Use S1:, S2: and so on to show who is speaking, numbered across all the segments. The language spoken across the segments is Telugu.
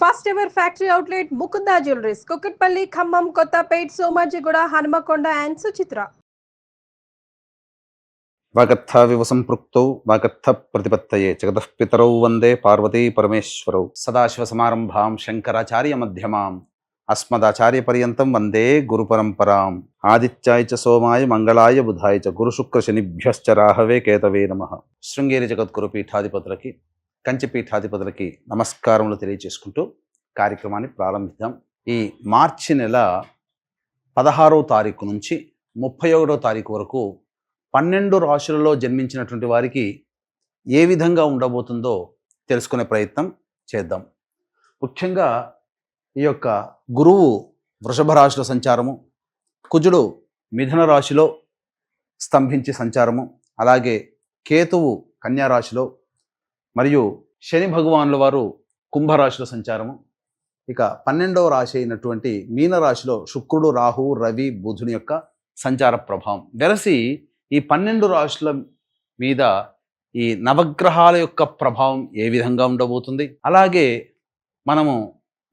S1: First ever factory outlet Mukunda jewelleries, Kukatpally, Khammam, Kothapet, Somajiguda, Hanamkonda and Suchitra.
S2: వాగర్థావివ సంపృక్తౌ వాగర్థ ప్రతిపత్తయే జగతః పితరౌ వందే పార్వతీ పరమేశ్వరౌ. సదాశివ సమారంభాం శంకరాచార్య మధ్యమాం అస్మదాచార్య పర్యంతం వందే గురు పరంపరాం. ఆదిత్యాయ చ సోమాయ మంగళాయ బుధాయ చ గురు శుక్ర శనిభ్యశ్చ రాహవే కేతవే నమః. శృంగేరి జగద్గురు పీఠాధిపతులకి, కంచి పీఠాధిపతులకి నమస్కారములు తెలియజేసుకుంటూ కార్యక్రమాన్ని ప్రారంభిద్దాం. ఈ మార్చి నెల 16వ తారీఖు నుంచి 31వ తారీఖు వరకు 12 రాశులలో జన్మించినటువంటి వారికి ఏ విధంగా ఉండబోతుందో తెలుసుకునే ప్రయత్నం చేద్దాం. ముఖ్యంగా ఈ యొక్క గురువు వృషభ రాశిలో సంచారము, కుజుడు మిథున రాశిలో స్తంభించి సంచారము, అలాగే కేతువు కన్యా రాశిలో, మరియు శని భగవానుల వారు కుంభరాశిలో సంచారము. ఇక 12వ రాశి అయినటువంటి మీనరాశిలో శుక్రుడు, రాహువు, రవి, బుధుని యొక్క సంచార ప్రభావం వెరసి ఈ 12 రాశుల మీద ఈ నవగ్రహాల యొక్క ప్రభావం ఏ విధంగా ఉండబోతుంది, అలాగే మనము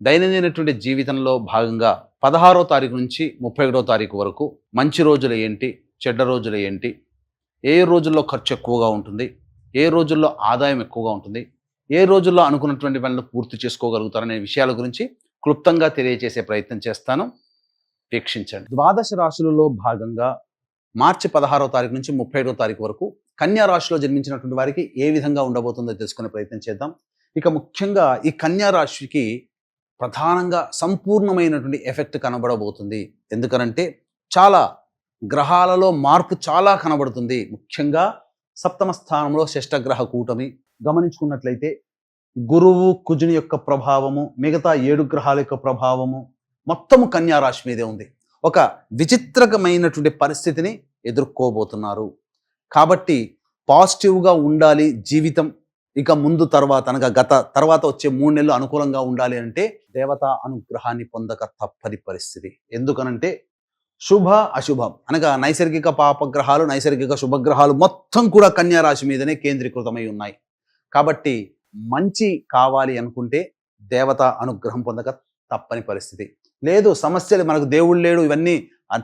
S2: దైనందినటువంటి జీవితంలో భాగంగా 16వ తారీఖు నుంచి 31వ తారీఖు వరకు మంచి రోజులు ఏంటి, చెడ్డ రోజులు ఏంటి, ఏ రోజుల్లో ఖర్చు ఎక్కువగా ఉంటుంది, ఏ రోజుల్లో ఆదాయం ఎక్కువగా ఉంటుంది, ఏ రోజుల్లో అనుకున్నటువంటి పనులు పూర్తి చేసుకోగలుగుతారనే విషయాల గురించి క్లుప్తంగా తెలియజేసే ప్రయత్నం చేస్తాను. వీక్షించండి. ద్వాదశ రాశులలో భాగంగా మార్చి 16వ తారీఖు నుంచి 31వ తారీఖు వరకు కన్యా రాశిలో జన్మించినటువంటి వారికి ఏ విధంగా ఉండబోతుందో తెలుసుకునే ప్రయత్నం చేద్దాం. ఇక ముఖ్యంగా ఈ కన్యా రాశికి ప్రధానంగా సంపూర్ణమైనటువంటి ఎఫెక్ట్ కనబడబోతుంది. ఎందుకనంటే చాలా గ్రహాలలో మార్పు చాలా కనబడుతుంది. ముఖ్యంగా సప్తమ స్థానంలో షష్టగ్రహ కూటమి గమనించుకున్నట్లయితే గురువు, కుజుని యొక్క ప్రభావము, మిగతా 7 గ్రహాల యొక్క ప్రభావము మొత్తము కన్యా రాశి మీదే ఉంది. ఒక విచిత్రమైనటువంటి పరిస్థితిని ఎదుర్కోబోతున్నారు. కాబట్టి పాజిటివ్గా ఉండాలి జీవితం. ఇక ముందు తర్వాత అనగా తర్వాత వచ్చే 3 నెలలు అనుకూలంగా ఉండాలి అంటే దేవతా అనుగ్రహాన్ని పొందక తప్పని పరిస్థితి. ఎందుకనంటే శుభ అశుభం అనగా నైసర్గిక పాపగ్రహాలు, నైసర్గిక శుభగ్రహాలు మొత్తం కూడా కన్యా రాశి మీదనే కేంద్రీకృతమై ఉన్నాయి. కాబట్టి మంచి కావాలి అనుకుంటే దేవతా అనుగ్రహం పొందక తప్పని పరిస్థితి. లేదు సమస్యలు, మనకు దేవుడు లేడు, ఇవన్నీ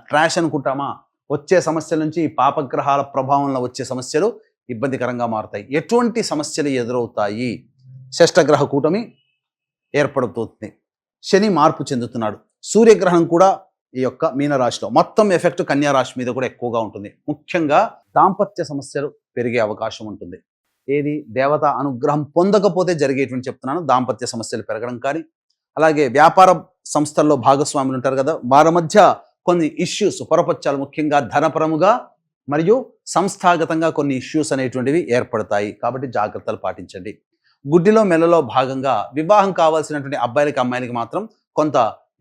S2: ట్రాష్ అనుకుంటామా, వచ్చే సమస్యల నుంచి ఈ పాపగ్రహాల ప్రభావంలో వచ్చే సమస్యలు ఇబ్బందికరంగా మారుతాయి. ఎటువంటి సమస్యలు ఎదురవుతాయి? షష్టగ్రహ కూటమి ఏర్పడుతుంది, శని మార్పు చెందుతున్నాడు, సూర్యగ్రహణం కూడా ఈ యొక్క మీనరాశిలో, మొత్తం ఎఫెక్ట్ కన్యా రాశి మీద కూడా ఎక్కువగా ఉంటుంది. ముఖ్యంగా దాంపత్య సమస్యలు పెరిగే అవకాశం ఉంటుంది. ఏది దేవతా అనుగ్రహం పొందకపోతే జరిగేటువంటి చెప్తున్నాను. దాంపత్య సమస్యలు పెరగడం కానీ, అలాగే వ్యాపార సంస్థల్లో భాగస్వాములు ఉంటారు కదా, వారి మధ్య కొన్ని ఇష్యూస్, పొరపచ్చాలు, ముఖ్యంగా ధనపరముగా మరియు సంస్థాగతంగా కొన్ని ఇష్యూస్ అనేటువంటివి ఏర్పడతాయి. కాబట్టి జాగ్రత్తలు పాటించండి. గుడ్డిలో మెల్లలో భాగంగా వివాహం కావాల్సినటువంటి అబ్బాయిలకి, అమ్మాయిలకి మాత్రం కొంత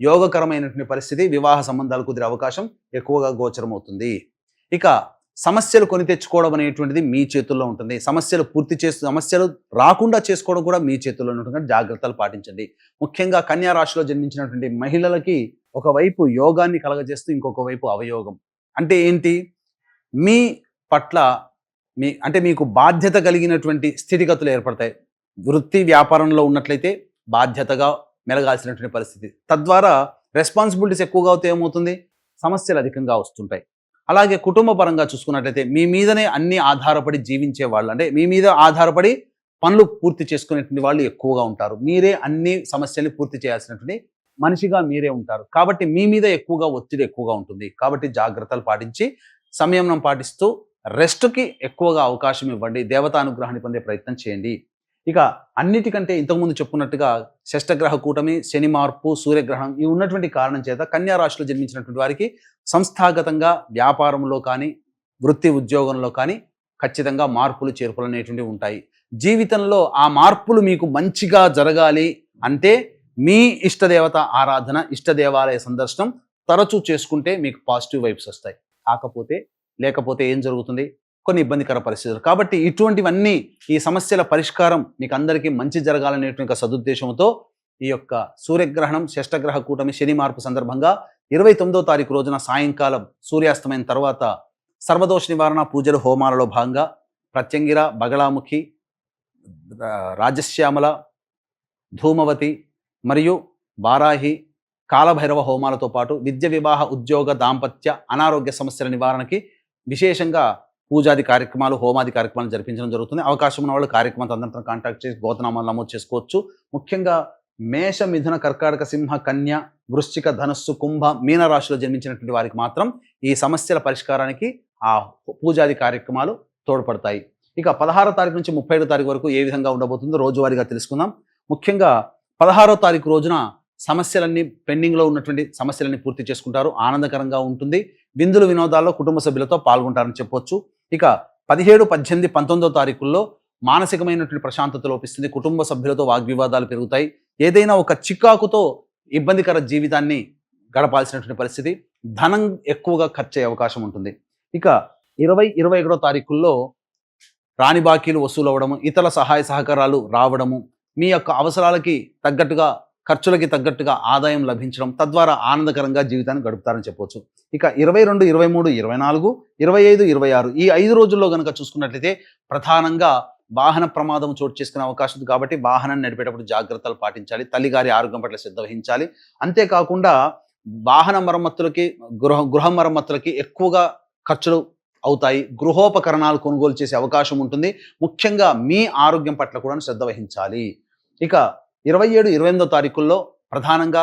S2: యోగకరమైనటువంటి పరిస్థితి, వివాహ సంబంధాలు కుదిరే అవకాశం ఎక్కువగా గోచరమవుతుంది. ఇక సమస్యలు కొని తెచ్చుకోవడం అనేటువంటిది మీ చేతుల్లో ఉంటుంది. సమస్యలు రాకుండా చేసుకోవడం కూడా మీ చేతుల్లో ఉంటుంది. జాగ్రత్తలు పాటించండి. ముఖ్యంగా కన్యా రాశిలో జన్మించినటువంటి మహిళలకి ఒకవైపు యోగాన్ని కలగజేస్తూ ఇంకొక వైపు అవయోగం. అంటే ఏంటి? మీ పట్ల మీకు బాధ్యత కలిగినటువంటి స్థితిగతులు ఏర్పడతాయి. వృత్తి వ్యాపారంలో ఉన్నట్లయితే బాధ్యతగా మెలగాల్సినటువంటి పరిస్థితి, తద్వారా రెస్పాన్సిబిలిటీస్ ఎక్కువగా అవుతే ఏమవుతుంది, సమస్యలు అధికంగా వస్తుంటాయి. అలాగే కుటుంబ పరంగా చూసుకున్నట్లయితే మీ మీదనే అన్ని ఆధారపడి జీవించే వాళ్ళు, అంటే మీ మీద ఆధారపడి పనులు పూర్తి చేసుకునేటువంటి వాళ్ళు ఎక్కువగా ఉంటారు. మీరే అన్ని సమస్యల్ని పూర్తి చేయాల్సినటువంటి మనిషిగా మీరే ఉంటారు. కాబట్టి మీ మీద ఒత్తిడి ఎక్కువగా ఉంటుంది. కాబట్టి జాగ్రత్తలు పాటించి సంయమనం పాటిస్తూ రెస్ట్కి ఎక్కువగా అవకాశం ఇవ్వండి. దేవతానుగ్రహాన్ని పొందే ప్రయత్నం చేయండి. ఇక అన్నిటికంటే ఇంతకుముందు చెప్పుకున్నట్టుగా షష్టగ్రహ కూటమి, శని మార్పు, సూర్యగ్రహణం ఇవి ఉన్నటువంటి కారణం చేత కన్యా రాశిలో జన్మించినటువంటి వారికి సంస్థాగతంగా వ్యాపారంలో కానీ, వృత్తి ఉద్యోగంలో కానీ ఖచ్చితంగా మార్పులు, చేర్పులు అనేటువంటివి ఉంటాయి. జీవితంలో ఆ మార్పులు మీకు మంచిగా జరగాలి అంటే మీ ఇష్టదేవత ఆరాధన, ఇష్ట దేవాలయ సందర్శనం తరచూ చేసుకుంటే మీకు పాజిటివ్ వైబ్స్ వస్తాయి. లేకపోతే ఏం జరుగుతుంది? కొన్ని ఇబ్బందికర పరిస్థితులు. కాబట్టి ఇటువంటివన్నీ, ఈ సమస్యల పరిష్కారం మీకు అందరికీ మంచి జరగాలనేటువంటి సదుద్దేశంతో ఈ యొక్క సూర్యగ్రహణం, షష్టగ్రహ కూటమి, శని మార్పు సందర్భంగా 29వ తారీఖు రోజున సాయంకాలం సూర్యాస్తమైన తర్వాత సర్వదోష నివారణ పూజలు, హోమాలలో భాగంగా ప్రత్యంగిర, బగళాముఖి, రాజశ్యామల, ధూమవతి మరియు వారాహి కాలభైరవ హోమాలతో పాటు విద్య వివాహ ఉద్యోగ దాంపత్య అనారోగ్య సమస్యల నివారణకి విశేషంగా పూజాది కార్యక్రమాలు హోమాది కార్యక్రమాలు జరిపించడం జరుగుతుంది. అవకాశం ఉన్న వాళ్ళు కార్యక్రమం తదనంతరం కాంటాక్ట్ చేసి గోత్రనామాలు నమోదు చేసుకోవచ్చు. ముఖ్యంగా మేష మిథున కర్కాటక సింహ కన్య వృశ్చిక ధనస్సు కుంభ మీన రాశిలో జన్మించినటువంటి వారికి మాత్రం ఈ సమస్యల పరిష్కారానికి ఆ పూజాది కార్యక్రమాలు తోడ్పడతాయి. ఇక 16వ తారీఖు నుంచి 35వ తారీఖు వరకు ఏ విధంగా ఉండబోతుందో రోజువారీగా తెలుసుకుందాం. ముఖ్యంగా 16వ తారీఖు రోజున సమస్యలన్నీ పెండింగ్లో ఉన్నటువంటి సమస్యలన్నీ పూర్తి చేసుకుంటారు. ఆనందకరంగా ఉంటుంది. విందులు వినోదాల్లో కుటుంబ సభ్యులతో పాల్గొంటారని చెప్పొచ్చు. ఇక 17, 18, 19వ తారీఖుల్లో మానసికమైనటువంటి ప్రశాంతత లోపిస్తుంది. కుటుంబ సభ్యులతో వాగ్వివాదాలు పెరుగుతాయి. ఏదైనా ఒక చికాకుతో ఇబ్బందికర జీవితాన్ని గడపాల్సినటువంటి పరిస్థితి, ధనం ఎక్కువగా ఖర్చు అయ్యే అవకాశం ఉంటుంది. ఇక 20, 21వ తారీఖుల్లో రాని బాకీలు వసూలు అవ్వడము, ఇతర సహాయ సహకారాలు రావడము, మీ యొక్క అవసరాలకి తగ్గట్టుగా ఖర్చులకి తగ్గట్టుగా ఆదాయం లభించడం, తద్వారా ఆనందకరంగా జీవితాన్ని గడుపుతారని చెప్పవచ్చు. ఇక 22, 23, 24, 25, 26 ఈ 5 రోజుల్లో కనుక చూసుకున్నట్లయితే ప్రధానంగా వాహన ప్రమాదం చోటు చేసుకునే అవకాశం ఉంది. కాబట్టి వాహనాన్ని నడిపేటప్పుడు జాగ్రత్తలు పాటించాలి. తల్లిగారి ఆరోగ్యం పట్ల శ్రద్ధ వహించాలి. అంతేకాకుండా వాహన మరమ్మతులకి గృహ మరమ్మతులకి ఎక్కువగా ఖర్చులు అవుతాయి. గృహోపకరణాలు కొనుగోలు చేసే అవకాశం ఉంటుంది. ముఖ్యంగా మీ ఆరోగ్యం పట్ల కూడా శ్రద్ధ వహించాలి. ఇక 27, 28వ తారీఖుల్లో ప్రధానంగా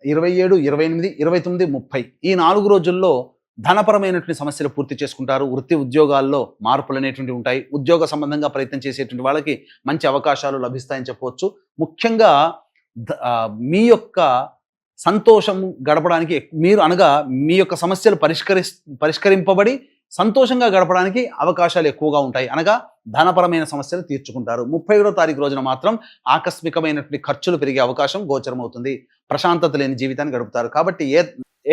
S2: 27, 28, 29, 30 ఈ 4 రోజుల్లో ధనపరమైనటువంటి సమస్యలు పూర్తి చేసుకుంటారు. వృత్తి ఉద్యోగాల్లో మార్పులు అనేటువంటి ఉంటాయి. ఉద్యోగ సంబంధంగా ప్రయత్నం చేసేటువంటి వాళ్ళకి మంచి అవకాశాలు లభిస్తాయని చెప్పవచ్చు. ముఖ్యంగా మీ యొక్క సంతోషం గడపడానికి మీరు అనగా మీ యొక్క సమస్యలు పరిష్కరింపబడి సంతోషంగా గడపడానికి అవకాశాలు ఎక్కువగా ఉంటాయి. అనగా ధనపరమైన సమస్యలు తీర్చుకుంటారు. 31వ తారీఖు రోజున మాత్రం ఆకస్మికమైనటువంటి ఖర్చులు పెరిగే అవకాశం గోచరం అవుతుంది. ప్రశాంతత లేని జీవితాన్ని గడుపుతారు. కాబట్టి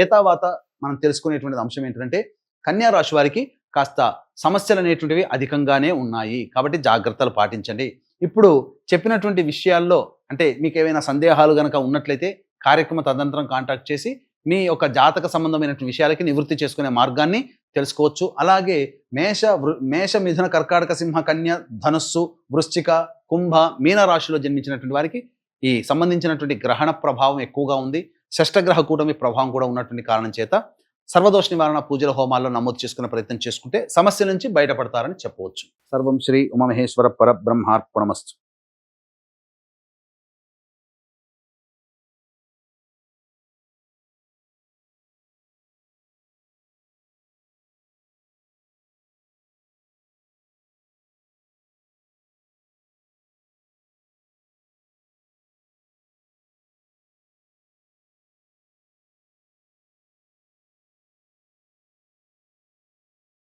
S2: ఏతావాత మనం తెలుసుకునేటువంటి అంశం ఏంటంటే కన్యా రాశి వారికి కాస్త సమస్యలు అనేటువంటివి అధికంగానే ఉన్నాయి. కాబట్టి జాగ్రత్తలు పాటించండి. ఇప్పుడు చెప్పినటువంటి విషయాల్లో అంటే మీకు ఏవైనా సందేహాలు కనుక ఉన్నట్లయితే కార్యక్రమ తదనంతరం కాంటాక్ట్ చేసి మీ యొక్క జాతక సంబంధమైనటువంటి విషయాలకి నివృత్తి చేసుకునే మార్గాన్ని తెలుసుకోవచ్చు. అలాగే మేష మిథున కర్కాటక సింహ కన్య ధనస్సు వృశ్చిక కుంభ మీన రాశిలో జన్మించినటువంటి వారికి ఈ సంబంధించినటువంటి గ్రహణ ప్రభావం ఎక్కువగా ఉంది. షష్టగ్రహ కూటమి ప్రభావం కూడా ఉన్నటువంటి కారణం చేత సర్వదోష నివారణ పూజల హోమాల్లో నమోదు చేసుకునే ప్రయత్నం చేసుకుంటే సమస్య నుంచి బయటపడతారని చెప్పవచ్చు. సర్వం శ్రీ ఉమామహేశ్వర పరబ్రహ్మార్పణమస్తు.